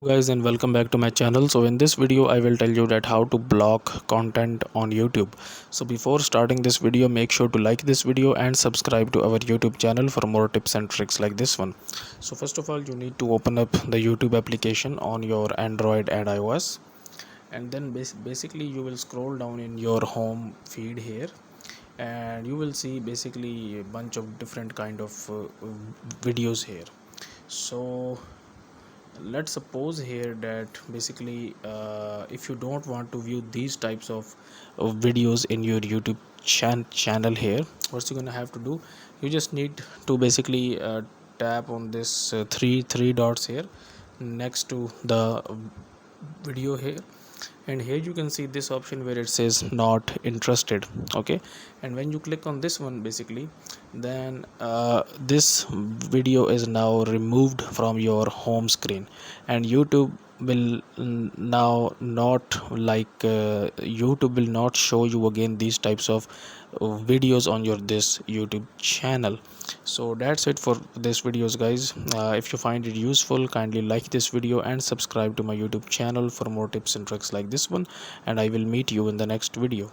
Guys, and welcome back to my channel. So in this video I will tell you that how to block content on YouTube. So before starting this video, make sure to like this video and subscribe to our YouTube channel for more tips and tricks like this one. So first of all, you need to open up the YouTube application on your Android and iOS, and then basically you will scroll down in your home feed here, and you will see basically a bunch of different kind of videos here. So let's suppose here that basically if you don't want to view these types of videos in your YouTube channel here, what you're gonna have to do, you just need to basically tap on this three dots here next to the video here, and here you can see this option where it says not interested. Okay, and when you click on this one, basically then this video is now removed from your home screen, and YouTube will now not like YouTube will not show you again these types of videos on your this YouTube channel. So that's it for this videos, guys. If you find it useful, kindly like this video and subscribe to my YouTube channel for more tips and tricks like this one, and I will meet you in the next video.